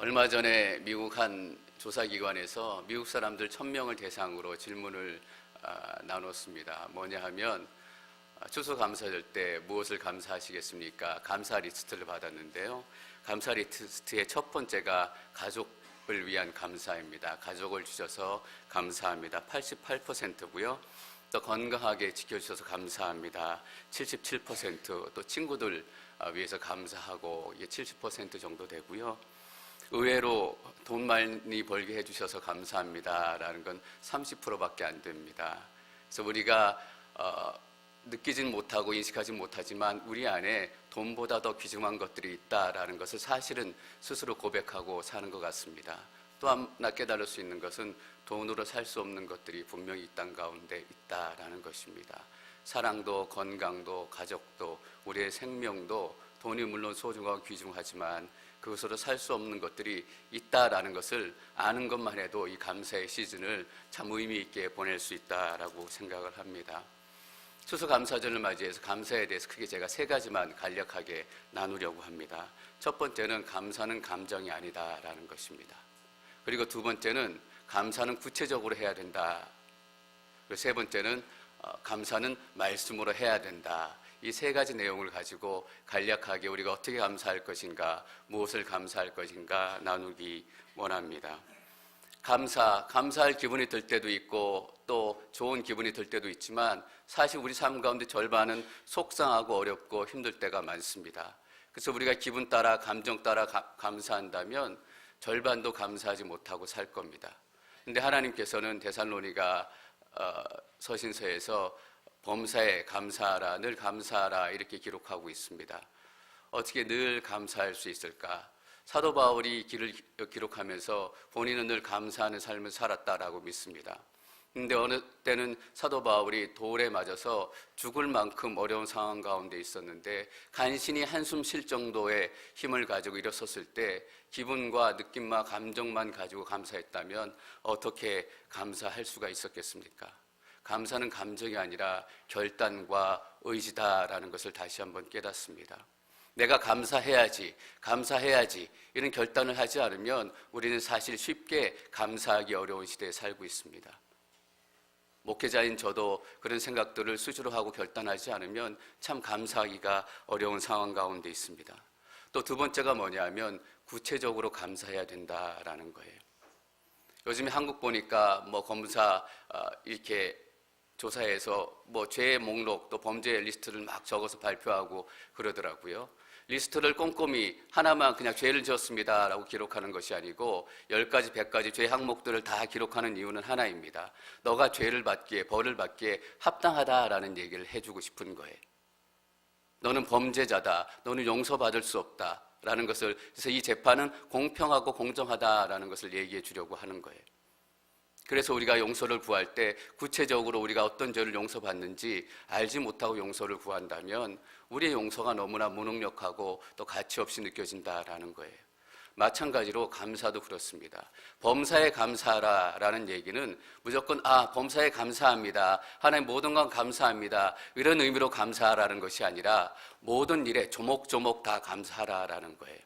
얼마 전에 미국 한 조사기관에서 미국 사람들 1000명을 대상으로 질문을 나눴습니다. 뭐냐 하면 추수감사절 때 무엇을 감사하시겠습니까? 감사 리스트를 받았는데요. 감사 리스트의 첫 번째가 가족을 위한 감사입니다. 가족을 주셔서 감사합니다. 88%고요. 또 건강하게 지켜주셔서 감사합니다. 77%, 또 친구들 위해서 감사하고 이게 70% 정도 되고요. 의외로 돈 많이 벌게 해주셔서 감사합니다라는 건 30%밖에 안 됩니다. 그래서 우리가 느끼진 못하고 인식하진 못하지만 우리 안에 돈보다 더 귀중한 것들이 있다라는 것을 사실은 스스로 고백하고 사는 것 같습니다. 또 하나 깨달을 수 있는 것은 돈으로 살 수 없는 것들이 분명히 이 땅 가운데 있다라는 것입니다. 사랑도 건강도 가족도 우리의 생명도 돈이 물론 소중하고 귀중하지만 그것으로 살 수 없는 것들이 있다라는 것을 아는 것만 해도 이 감사의 시즌을 참 의미 있게 보낼 수 있다라고 생각을 합니다. 추수감사절을 맞이해서 감사에 대해서 크게 제가 3가지만 간략하게 나누려고 합니다. 첫 번째는 감사는 감정이 아니다라는 것입니다. 그리고 두 번째는 감사는 구체적으로 해야 된다. 그리고 세 번째는 감사는 말씀으로 해야 된다. 이 3가지 내용을 가지고 간략하게 우리가 어떻게 감사할 것인가, 무엇을 감사할 것인가 나누기 원합니다. 감사할 기분이 들 때도 있고 또 좋은 기분이 들 때도 있지만 사실 우리 삶 가운데 절반은 속상하고 어렵고 힘들 때가 많습니다. 그래서 우리가 기분 따라 감정 따라 감사한다면 절반도 감사하지 못하고 살 겁니다. 그런데 하나님께서는 데살로니가 서신서에서 범사에 감사하라, 늘 감사하라 이렇게 기록하고 있습니다. 어떻게 늘 감사할 수 있을까? 사도 바울이 길을 기록하면서 본인은 늘 감사하는 삶을 살았다라고 믿습니다. 그런데 어느 때는 사도 바울이 돌에 맞아서 죽을 만큼 어려운 상황 가운데 있었는데 간신히 한숨 쉴 정도의 힘을 가지고 일어섰을 때 기분과 느낌과 감정만 가지고 감사했다면 어떻게 감사할 수가 있었겠습니까? 감사는 감정이 아니라 결단과 의지다라는 것을 다시 한번 깨닫습니다. 내가 감사해야지 이런 결단을 하지 않으면 우리는 사실 쉽게 감사하기 어려운 시대에 살고 있습니다. 목회자인 저도 그런 생각들을 스스로 하고 결단하지 않으면 참 감사하기가 어려운 상황 가운데 있습니다. 또 두 번째가 뭐냐면 구체적으로 감사해야 된다라는 거예요. 요즘에 한국 보니까 검사 이렇게 조사해서 죄의 목록 또 범죄 리스트를 막 적어서 발표하고 그러더라고요. 리스트를 꼼꼼히 하나만 그냥 죄를 지었습니다라고 기록하는 것이 아니고 10가지, 100가지 죄 항목들을 다 기록하는 이유는 하나입니다. 너가 죄를 받기에, 벌을 받기에 합당하다라는 얘기를 해주고 싶은 거예요. 너는 범죄자다. 너는 용서받을 수 없다라는 것을, 그래서 이 재판은 공평하고 공정하다라는 것을 얘기해 주려고 하는 거예요. 그래서 우리가 용서를 구할 때 구체적으로 우리가 어떤 죄를 용서받는지 알지 못하고 용서를 구한다면 우리의 용서가 너무나 무능력하고 또 가치 없이 느껴진다라는 거예요. 마찬가지로 감사도 그렇습니다. 범사에 감사하라라는 얘기는 무조건 범사에 감사합니다. 하나님 모든 건 감사합니다. 이런 의미로 감사하라는 것이 아니라 모든 일에 조목조목 다 감사하라라는 거예요.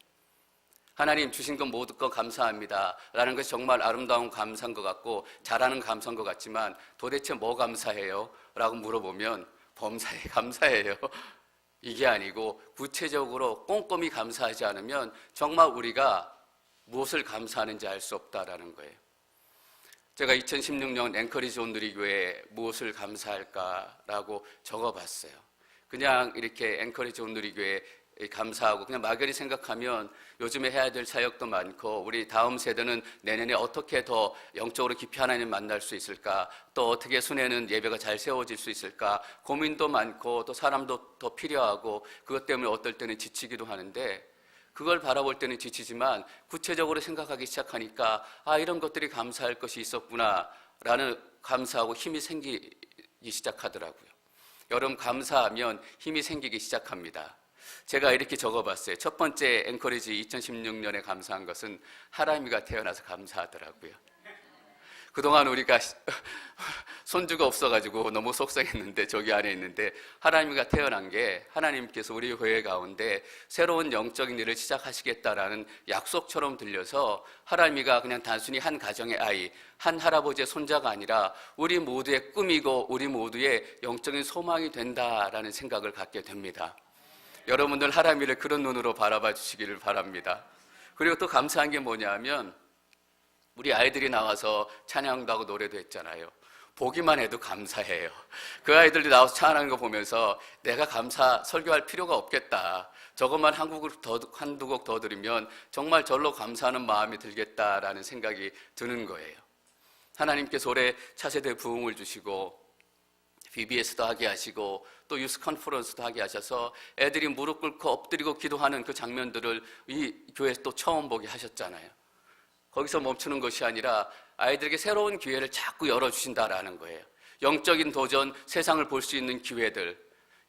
하나님 주신 것 모든 것 감사합니다 라는 것이 정말 아름다운 감사인 것 같고 잘하는 감사인 것 같지만 도대체 뭐 감사해요? 라고 물어보면 범사에 감사해요. 이게 아니고 구체적으로 꼼꼼히 감사하지 않으면 정말 우리가 무엇을 감사하는지 알 수 없다라는 거예요. 제가 2016년 앵커리지 온누리교회에 무엇을 감사할까라고 적어봤어요. 그냥 이렇게 앵커리지 온누리교회 감사하고 그냥 막연히 생각하면 요즘에 해야 될 사역도 많고 우리 다음 세대는 내년에 어떻게 더 영적으로 깊이 하나님 만날 수 있을까, 또 어떻게 순회는 예배가 잘 세워질 수 있을까 고민도 많고 또 사람도 더 필요하고 그것 때문에 어떨 때는 지치기도 하는데 그걸 바라볼 때는 지치지만 구체적으로 생각하기 시작하니까 이런 것들이 감사할 것이 있었구나 라는 감사하고 힘이 생기기 시작하더라고요. 여러분 감사하면 힘이 생기기 시작합니다. 제가 이렇게 적어봤어요. 첫 번째 앵커리지 2016년에 감사한 것은 하람이가 태어나서 감사하더라고요. 그동안 우리가 손주가 없어가지고 너무 속상했는데 저기 안에 있는데 하나님과 태어난 게 하나님께서 우리 교회 가운데 새로운 영적인 일을 시작하시겠다라는 약속처럼 들려서 하나님이가 그냥 단순히 한 가정의 아이, 한 할아버지의 손자가 아니라 우리 모두의 꿈이고 우리 모두의 영적인 소망이 된다라는 생각을 갖게 됩니다. 여러분들 하나님을 그런 눈으로 바라봐 주시기를 바랍니다. 그리고 또 감사한 게 뭐냐면 우리 아이들이 나와서 찬양도 하고 노래도 했잖아요. 보기만 해도 감사해요. 그 아이들이 나와서 찬양하는 거 보면서 내가 감사 설교할 필요가 없겠다. 저것만 한두 곡 더 들으면 정말 절로 감사하는 마음이 들겠다라는 생각이 드는 거예요. 하나님께서 올해 차세대 부흥을 주시고 BBS도 하게 하시고 또 유스 컨퍼런스도 하게 하셔서 애들이 무릎 꿇고 엎드리고 기도하는 그 장면들을 이 교회에서 또 처음 보게 하셨잖아요. 거기서 멈추는 것이 아니라 아이들에게 새로운 기회를 자꾸 열어주신다라는 거예요. 영적인 도전, 세상을 볼 수 있는 기회들.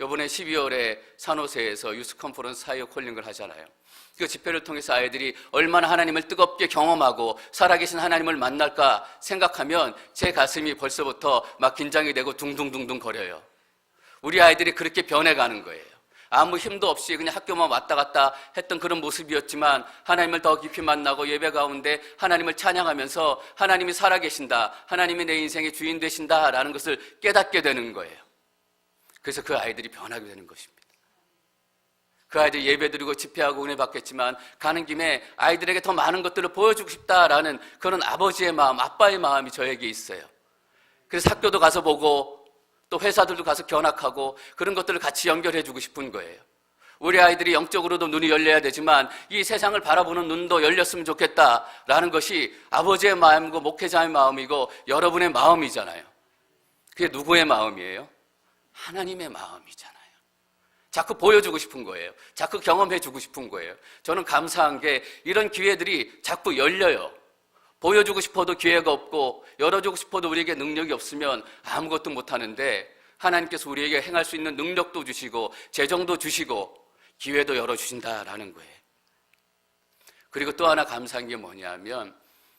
이번에 12월에 산호세에서 유스 컨퍼런스 사이어 콜링을 하잖아요. 그 집회를 통해서 아이들이 얼마나 하나님을 뜨겁게 경험하고 살아계신 하나님을 만날까 생각하면 제 가슴이 벌써부터 막 긴장이 되고 둥둥둥둥 거려요. 우리 아이들이 그렇게 변해가는 거예요. 아무 힘도 없이 그냥 학교만 왔다 갔다 했던 그런 모습이었지만 하나님을 더 깊이 만나고 예배 가운데 하나님을 찬양하면서 하나님이 살아계신다, 하나님이 내 인생의 주인 되신다라는 것을 깨닫게 되는 거예요. 그래서 그 아이들이 변하게 되는 것입니다. 그 아이들 예배드리고 집회하고 은혜 받겠지만 가는 김에 아이들에게 더 많은 것들을 보여주고 싶다라는 그런 아버지의 마음, 아빠의 마음이 저에게 있어요. 그래서 학교도 가서 보고 또 회사들도 가서 견학하고 그런 것들을 같이 연결해주고 싶은 거예요. 우리 아이들이 영적으로도 눈이 열려야 되지만 이 세상을 바라보는 눈도 열렸으면 좋겠다라는 것이 아버지의 마음이고 목회자의 마음이고 여러분의 마음이잖아요. 그게 누구의 마음이에요? 하나님의 마음이잖아요. 자꾸 보여주고 싶은 거예요. 자꾸 경험해주고 싶은 거예요. 저는 감사한 게 이런 기회들이 자꾸 열려요. 보여주고 싶어도 기회가 없고 열어주고 싶어도 우리에게 능력이 없으면 아무것도 못하는데 하나님께서 우리에게 행할 수 있는 능력도 주시고 재정도 주시고 기회도 열어주신다라는 거예요. 그리고 또 하나 감사한 게 뭐냐면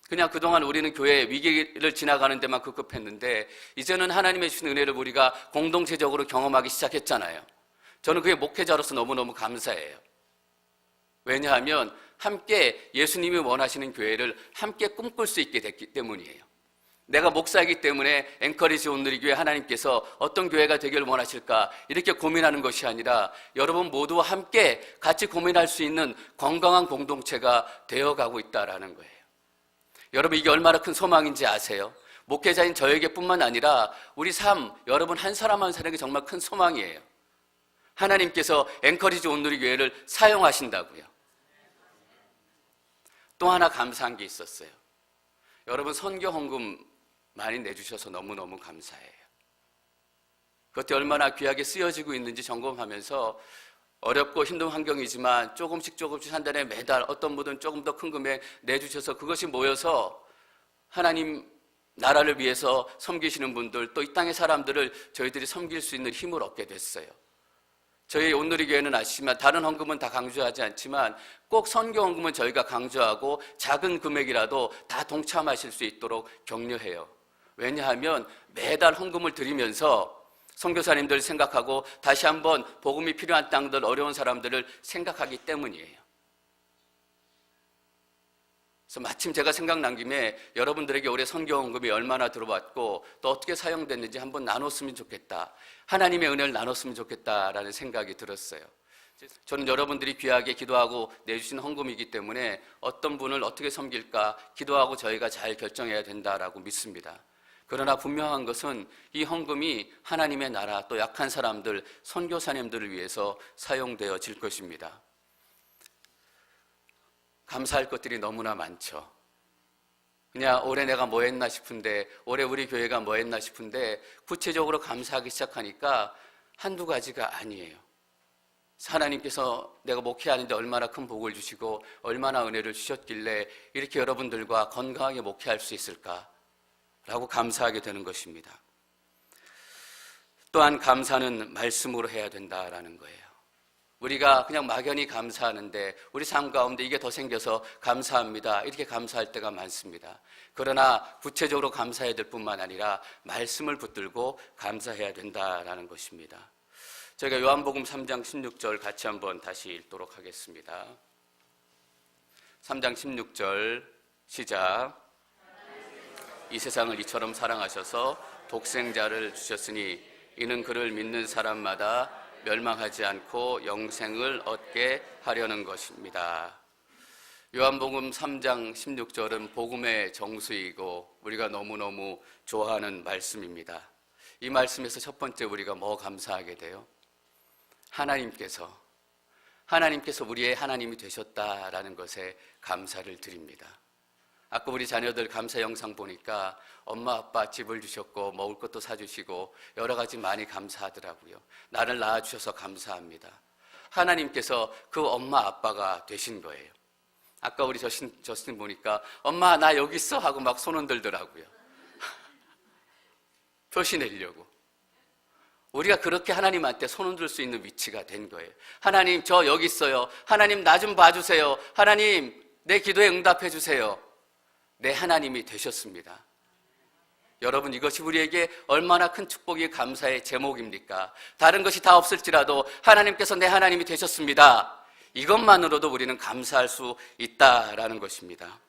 그냥 그동안 우리는 교회 위기를 지나가는 데만 급급했는데 이제는 하나님의 주신 은혜를 우리가 공동체적으로 경험하기 시작했잖아요. 저는 그게 목회자로서 너무너무 감사해요. 왜냐하면 함께 예수님이 원하시는 교회를 함께 꿈꿀 수 있게 됐기 때문이에요. 내가 목사이기 때문에 앵커리지 온누리교회 하나님께서 어떤 교회가 되기를 원하실까 이렇게 고민하는 것이 아니라 여러분 모두와 함께 같이 고민할 수 있는 건강한 공동체가 되어가고 있다는 거예요. 여러분 이게 얼마나 큰 소망인지 아세요? 목회자인 저에게뿐만 아니라 우리 삶, 여러분 한 사람 한 사람에게 정말 큰 소망이에요. 하나님께서 앵커리지 온누리교회를 사용하신다고요. 또 하나 감사한 게 있었어요. 여러분 선교 헌금 많이 내주셔서 너무너무 감사해요. 그것이 얼마나 귀하게 쓰여지고 있는지 점검하면서 어렵고 힘든 환경이지만 조금씩 한 달에 매달 어떤 분은 조금 더 큰 금액 내주셔서 그것이 모여서 하나님 나라를 위해서 섬기시는 분들 또 이 땅의 사람들을 저희들이 섬길 수 있는 힘을 얻게 됐어요. 저희 온누리교회는 아시지만 다른 헌금은 다 강조하지 않지만 꼭 선교 헌금은 저희가 강조하고 작은 금액이라도 다 동참하실 수 있도록 격려해요. 왜냐하면 매달 헌금을 드리면서 선교사님들 생각하고 다시 한번 복음이 필요한 땅들, 어려운 사람들을 생각하기 때문이에요. 그래서 마침 제가 생각난 김에 여러분들에게 올해 선교 헌금이 얼마나 들어왔고 또 어떻게 사용됐는지 한번 나눴으면 좋겠다. 하나님의 은혜를 나눴으면 좋겠다라는 생각이 들었어요. 저는 여러분들이 귀하게 기도하고 내주신 헌금이기 때문에 어떤 분을 어떻게 섬길까 기도하고 저희가 잘 결정해야 된다라고 믿습니다. 그러나 분명한 것은 이 헌금이 하나님의 나라 또 약한 사람들, 선교사님들을 위해서 사용되어질 것입니다. 감사할 것들이 너무나 많죠. 그냥 올해 내가 뭐 했나 싶은데 올해 우리 교회가 뭐 했나 싶은데 구체적으로 감사하기 시작하니까 한두 가지가 아니에요. 하나님께서 내가 목회하는데 얼마나 큰 복을 주시고 얼마나 은혜를 주셨길래 이렇게 여러분들과 건강하게 목회할 수 있을까라고 감사하게 되는 것입니다. 또한 감사는 말씀으로 해야 된다라는 거예요. 우리가 그냥 막연히 감사하는데 우리 삶 가운데 이게 더 생겨서 감사합니다, 이렇게 감사할 때가 많습니다. 그러나 구체적으로 감사해야 될 뿐만 아니라 말씀을 붙들고 감사해야 된다라는 것입니다. 저희가 요한복음 3장 16절 같이 한번 다시 읽도록 하겠습니다. 3장 16절 시작. 이 세상을 이처럼 사랑하셔서 독생자를 주셨으니 이는 그를 믿는 사람마다 멸망하지 않고 영생을 얻게 하려는 것입니다. 요한복음 3장 16절은 복음의 정수이고 우리가 너무너무 좋아하는 말씀입니다. 이 말씀에서 첫 번째 우리가 뭐 감사하게 돼요? 하나님께서 우리의 하나님이 되셨다라는 것에 감사를 드립니다. 아까 우리 자녀들 감사 영상 보니까 엄마 아빠 집을 주셨고 먹을 것도 사주시고 여러 가지 많이 감사하더라고요. 나를 낳아주셔서 감사합니다. 하나님께서 그 엄마 아빠가 되신 거예요. 아까 우리 저신 보니까 엄마 나 여기 있어 하고 막 손 흔들더라고요. 표시 내려고. 우리가 그렇게 하나님한테 손 흔들 수 있는 위치가 된 거예요. 하나님 저 여기 있어요. 하나님 나 좀 봐주세요. 하나님 내 기도에 응답해 주세요. 내 하나님이 되셨습니다. 여러분 이것이 우리에게 얼마나 큰 축복이 감사의 제목입니까? 다른 것이 다 없을지라도 하나님께서 내 하나님이 되셨습니다. 이것만으로도 우리는 감사할 수 있다라는 것입니다.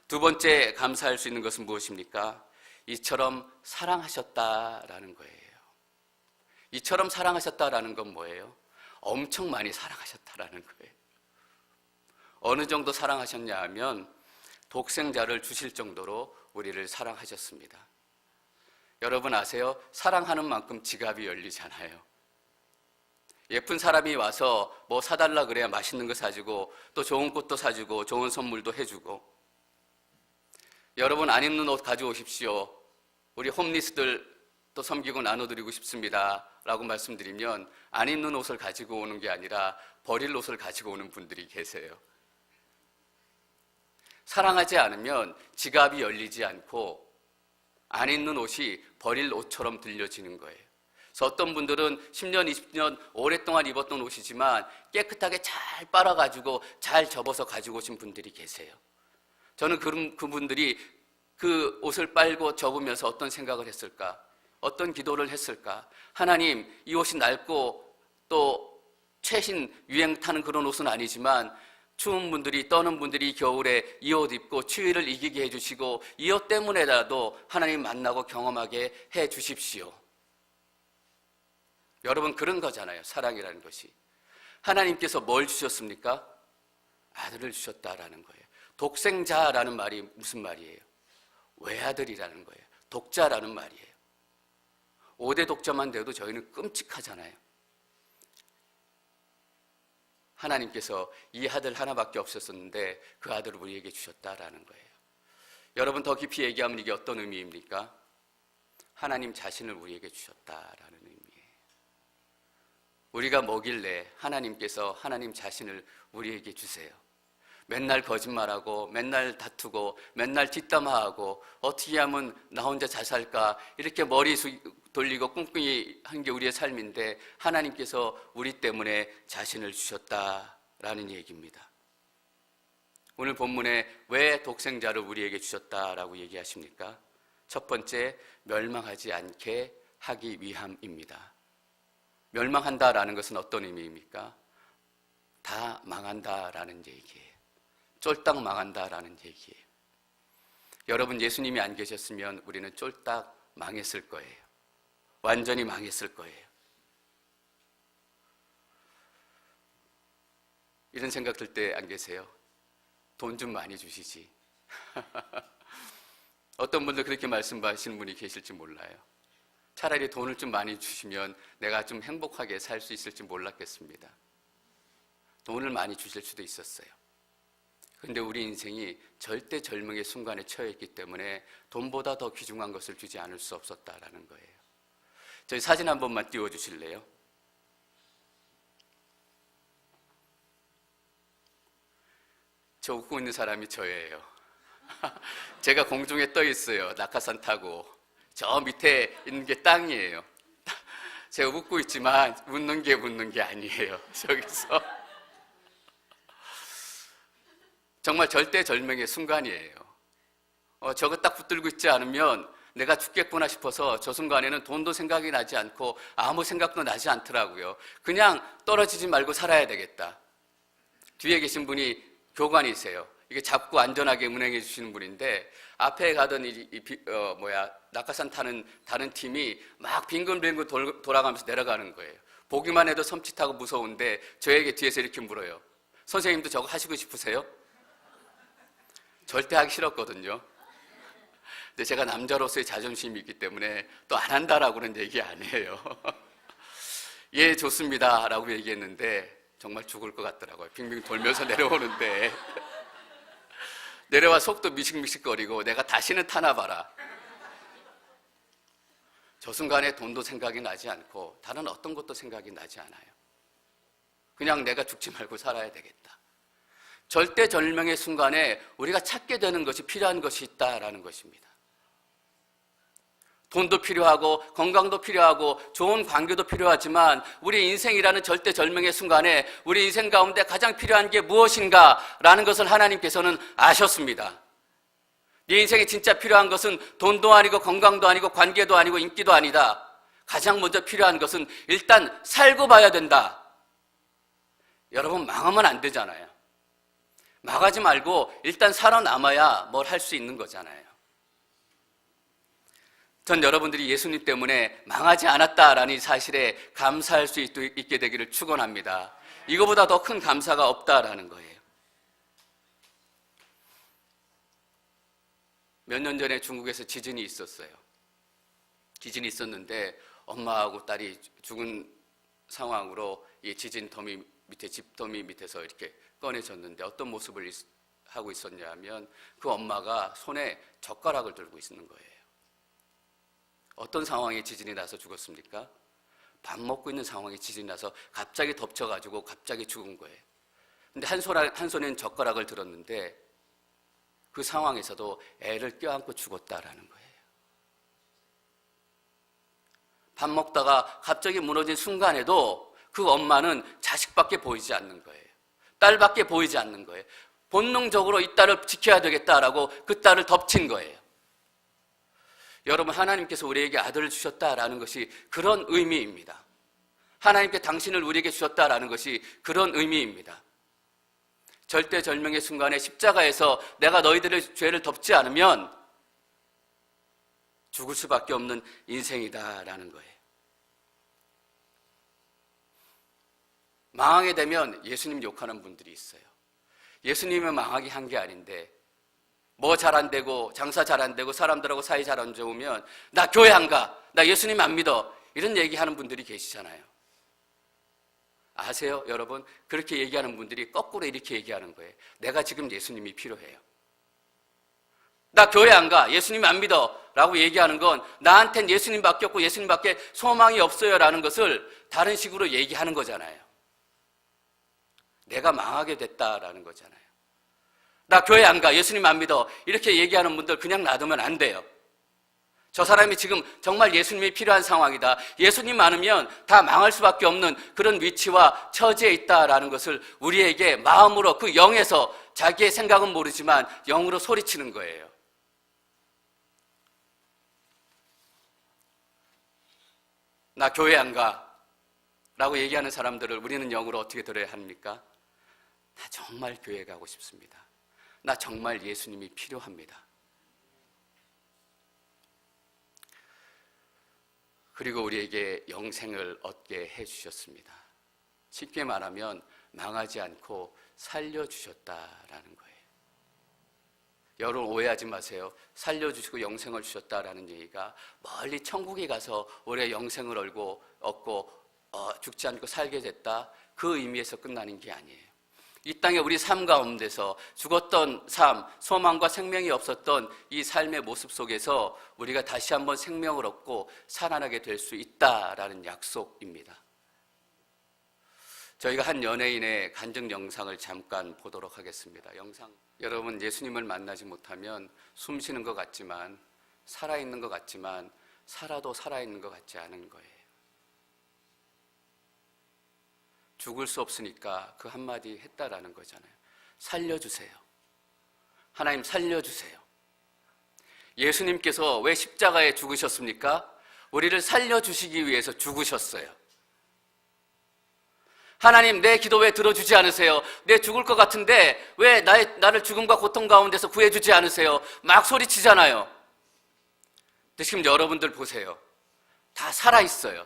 두 번째 감사할 수 있는 것은 무엇입니까? 이처럼 사랑하셨다라는 거예요. 이처럼 사랑하셨다라는 건 뭐예요? 엄청 많이 사랑하셨다라는 거예요. 어느 정도 사랑하셨냐 하면 독생자를 주실 정도로 우리를 사랑하셨습니다. 여러분 아세요? 사랑하는 만큼 지갑이 열리잖아요. 예쁜 사람이 와서 뭐 사달라 그래야 맛있는 거 사주고 또 좋은 꽃도 사주고 좋은 선물도 해주고. 여러분 안 입는 옷 가져오십시오. 우리 홈리스들 또 섬기고 나눠드리고 싶습니다 라고 말씀드리면 안 입는 옷을 가지고 오는 게 아니라 버릴 옷을 가지고 오는 분들이 계세요. 사랑하지 않으면 지갑이 열리지 않고 안 입는 옷이 버릴 옷처럼 들려지는 거예요. 그래서 어떤 분들은 10년, 20년 오랫동안 입었던 옷이지만 깨끗하게 잘 빨아가지고 잘 접어서 가지고 오신 분들이 계세요. 저는 그분들이 그 옷을 빨고 접으면서 어떤 생각을 했을까? 어떤 기도를 했을까? 하나님, 이 옷이 낡고 또 최신 유행 타는 그런 옷은 아니지만 추운 분들이 떠는 분들이 겨울에 이 옷 입고 추위를 이기게 해주시고 이 옷 때문에라도 하나님 만나고 경험하게 해주십시오. 여러분 그런 거잖아요. 사랑이라는 것이. 하나님께서 뭘 주셨습니까? 아들을 주셨다라는 거예요. 독생자라는 말이 무슨 말이에요? 외아들이라는 거예요. 독자라는 말이에요. 5대 독자만 돼도 저희는 끔찍하잖아요. 하나님께서 이 아들 하나밖에 없었는데 그 아들을 우리에게 주셨다라는 거예요. 여러분 더 깊이 얘기하면 이게 어떤 의미입니까? 하나님 자신을 우리에게 주셨다라는 의미예요. 우리가 뭐길래 하나님께서 하나님 자신을 우리에게 주세요. 맨날 거짓말하고 맨날 다투고 맨날 뒷담화하고 어떻게 하면 나 혼자 잘 살까 이렇게 머리 돌리고 꿍꿍이 한 게 우리의 삶인데 하나님께서 우리 때문에 자신을 주셨다라는 얘기입니다. 오늘 본문에 왜 독생자를 우리에게 주셨다라고 얘기하십니까? 첫 번째, 멸망하지 않게 하기 위함입니다. 멸망한다라는 것은 어떤 의미입니까? 다 망한다라는 얘기예요. 쫄딱 망한다라는 얘기예요. 여러분 예수님이 안 계셨으면 우리는 쫄딱 망했을 거예요. 완전히 망했을 거예요. 이런 생각 들 때 안 계세요? 돈 좀 많이 주시지. 어떤 분들 그렇게 말씀하시는 분이 계실지 몰라요. 차라리 돈을 좀 많이 주시면 내가 좀 행복하게 살 수 있을지 몰랐겠습니다. 돈을 많이 주실 수도 있었어요. 그런데 우리 인생이 절대 절망의 순간에 처해 있기 때문에 돈보다 더 귀중한 것을 주지 않을 수 없었다라는 거예요. 저희 사진 한 번만 띄워주실래요? 저 웃고 있는 사람이 저예요. 제가 공중에 떠 있어요. 낙하산 타고. 저 밑에 있는 게 땅이에요. 제가 웃고 있지만 웃는 게 아니에요. 저기서 정말 절대절명의 순간이에요. 저거 딱 붙들고 있지 않으면 내가 죽겠구나 싶어서 저 순간에는 돈도 생각이 나지 않고 아무 생각도 나지 않더라고요. 그냥 떨어지지 말고 살아야 되겠다. 뒤에 계신 분이 교관이세요. 이게 잡고 안전하게 운행해 주시는 분인데 앞에 가던 낙하산 타는 다른 팀이 막 빙글빙글 돌아가면서 내려가는 거예요. 보기만 해도 섬찟하고 무서운데 저에게 뒤에서 이렇게 물어요. 선생님도 저거 하시고 싶으세요? 절대 하기 싫었거든요. 근데 제가 남자로서의 자존심이 있기 때문에 또 안 한다라고는 얘기 안 해요. 예, 좋습니다 라고 얘기했는데 정말 죽을 것 같더라고요. 빙빙 돌면서 내려오는데 내려와 속도 미식미식거리고 내가 다시는 타나 봐라. 저 순간에 돈도 생각이 나지 않고 다른 어떤 것도 생각이 나지 않아요. 그냥 내가 죽지 말고 살아야 되겠다. 절대절명의 순간에 우리가 찾게 되는 것이 필요한 것이 있다라는 것입니다. 돈도 필요하고 건강도 필요하고 좋은 관계도 필요하지만 우리 인생이라는 절대절명의 순간에 우리 인생 가운데 가장 필요한 게 무엇인가라는 것을 하나님께서는 아셨습니다. 네 인생에 진짜 필요한 것은 돈도 아니고 건강도 아니고 관계도 아니고 인기도 아니다. 가장 먼저 필요한 것은 일단 살고 봐야 된다. 여러분, 망하면 안 되잖아요. 망하지 말고 일단 살아남아야 뭘 할 수 있는 거잖아요. 전 여러분들이 예수님 때문에 망하지 않았다라는 사실에 감사할 수 있게 되기를 축원합니다. 이거보다 더 큰 감사가 없다라는 거예요. 몇 년 전에 중국에서 지진이 있었어요. 지진이 있었는데 엄마하고 딸이 죽은 상황으로 이 지진 더미 밑에 집더미 밑에서 이렇게 꺼내졌는데 어떤 모습을 하고 있었냐면 그 엄마가 손에 젓가락을 들고 있는 거예요. 어떤 상황에 지진이 나서 죽었습니까? 밥 먹고 있는 상황에 지진이 나서 갑자기 덮쳐가지고 갑자기 죽은 거예요. 근데 한 손에는 젓가락을 들었는데 그 상황에서도 애를 껴안고 죽었다라는 거예요. 밥 먹다가 갑자기 무너진 순간에도 그 엄마는 자식밖에 보이지 않는 거예요. 딸밖에 보이지 않는 거예요. 본능적으로 이 딸을 지켜야 되겠다라고 그 딸을 덮친 거예요. 여러분, 하나님께서 우리에게 아들을 주셨다라는 것이 그런 의미입니다. 하나님께 당신을 우리에게 주셨다라는 것이 그런 의미입니다. 절대절명의 순간에 십자가에서 내가 너희들의 죄를 덮지 않으면 죽을 수밖에 없는 인생이다라는 거예요. 망하게 되면 예수님 욕하는 분들이 있어요. 예수님은 망하게 한 게 아닌데 뭐 잘 안 되고 장사 잘 안 되고 사람들하고 사이 잘 안 좋으면 나 교회 안 가, 나 예수님 안 믿어, 이런 얘기하는 분들이 계시잖아요. 아세요, 여러분? 그렇게 얘기하는 분들이 거꾸로 이렇게 얘기하는 거예요. 내가 지금 예수님이 필요해요. 나 교회 안 가, 예수님 안 믿어 라고 얘기하는 건 나한텐 예수님밖에 없고 예수님밖에 소망이 없어요 라는 것을 다른 식으로 얘기하는 거잖아요. 내가 망하게 됐다라는 거잖아요. 나 교회 안 가, 예수님 안 믿어, 이렇게 얘기하는 분들 그냥 놔두면 안 돼요. 저 사람이 지금 정말 예수님이 필요한 상황이다, 예수님 많으면 다 망할 수밖에 없는 그런 위치와 처지에 있다라는 것을 우리에게 마음으로, 그 영에서, 자기의 생각은 모르지만 영으로 소리치는 거예요. 나 교회 안 가 라고 얘기하는 사람들을 우리는 영으로 어떻게 들어야 합니까? 나 정말 교회 가고 싶습니다. 나 정말 예수님이 필요합니다. 그리고 우리에게 영생을 얻게 해주셨습니다. 쉽게 말하면 망하지 않고 살려주셨다라는 거예요. 여러분, 오해하지 마세요. 살려주시고 영생을 주셨다라는 얘기가 멀리 천국에 가서 우리가 영생을 얻고 죽지 않고 살게 됐다, 그 의미에서 끝나는 게 아니에요. 이 땅에 우리 삶 가운데서 죽었던 삶, 소망과 생명이 없었던 이 삶의 모습 속에서 우리가 다시 한번 생명을 얻고 살아나게 될 수 있다라는 약속입니다. 저희가 한 연예인의 간증 영상을 잠깐 보도록 하겠습니다. 여러분, 예수님을 만나지 못하면 숨 쉬는 것 같지만, 살아있는 것 같지만 살아도 살아있는 것 같지 않은 거예요. 죽을 수 없으니까 그 한마디 했다라는 거잖아요. 살려주세요. 하나님 살려주세요. 예수님께서 왜 십자가에 죽으셨습니까? 우리를 살려주시기 위해서 죽으셨어요. 하나님 내 기도 왜 들어주지 않으세요? 내 죽을 것 같은데 왜 나를 죽음과 고통 가운데서 구해주지 않으세요? 막 소리치잖아요. 근데 지금 여러분들 보세요. 다 살아있어요.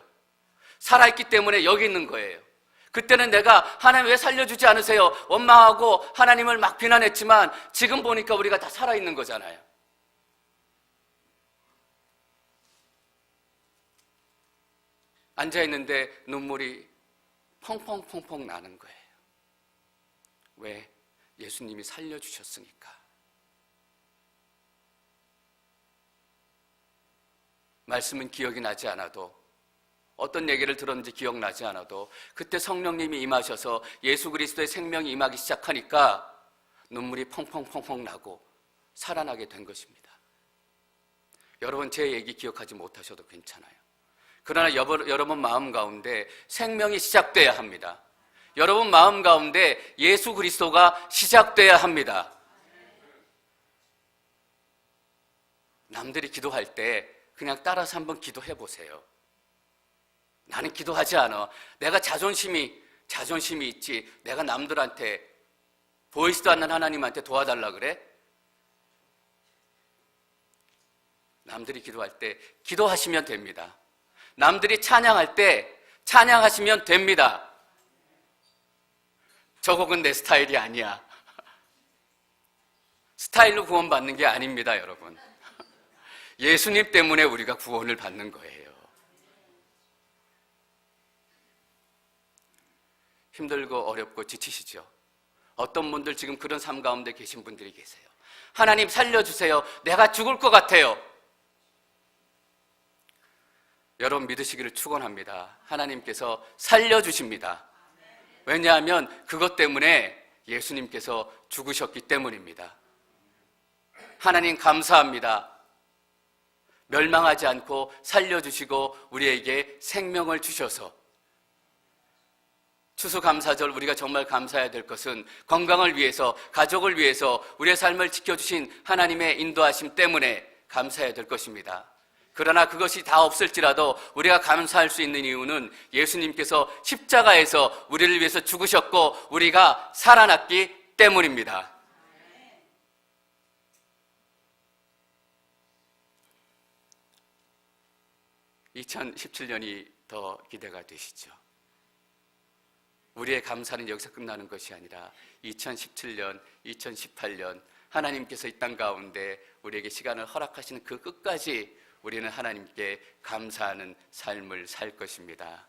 살아있기 때문에 여기 있는 거예요. 그때는 내가 하나님 왜 살려주지 않으세요? 원망하고 하나님을 막 비난했지만 지금 보니까 우리가 다 살아있는 거잖아요. 앉아있는데 눈물이 펑펑펑펑 나는 거예요. 왜? 예수님이 살려주셨으니까. 말씀은 기억이 나지 않아도, 어떤 얘기를 들었는지 기억나지 않아도 그때 성령님이 임하셔서 예수 그리스도의 생명이 임하기 시작하니까 눈물이 펑펑펑펑 나고 살아나게 된 것입니다. 여러분 제 얘기 기억하지 못하셔도 괜찮아요. 그러나 여러분 마음 가운데 생명이 시작돼야 합니다. 여러분 마음 가운데 예수 그리스도가 시작돼야 합니다. 남들이 기도할 때 그냥 따라서 한번 기도해 보세요. 나는 기도하지 않아. 내가 자존심이 있지. 내가 남들한테 보이지도 않는 하나님한테 도와달라 그래? 남들이 기도할 때 기도하시면 됩니다. 남들이 찬양할 때 찬양하시면 됩니다. 저 곡은 내 스타일이 아니야. 스타일로 구원받는 게 아닙니다, 여러분. 예수님 때문에 우리가 구원을 받는 거예요. 힘들고 어렵고 지치시죠? 어떤 분들 지금 그런 삶 가운데 계신 분들이 계세요. 하나님 살려주세요. 내가 죽을 것 같아요. 여러분 믿으시기를 축원합니다. 하나님께서 살려주십니다. 왜냐하면 그것 때문에 예수님께서 죽으셨기 때문입니다. 하나님 감사합니다. 멸망하지 않고 살려주시고 우리에게 생명을 주셔서 추수감사절 우리가 정말 감사해야 될 것은 건강을 위해서, 가족을 위해서 우리의 삶을 지켜주신 하나님의 인도하심 때문에 감사해야 될 것입니다. 그러나 그것이 다 없을지라도 우리가 감사할 수 있는 이유는 예수님께서 십자가에서 우리를 위해서 죽으셨고 우리가 살아났기 때문입니다. (2017년이) 더 기대가 되시죠? 우리의 감사는 여기서 끝나는 것이 아니라 2017년, 2018년 하나님께서 이 땅 가운데 우리에게 시간을 허락하시는 그 끝까지 우리는 하나님께 감사하는 삶을 살 것입니다.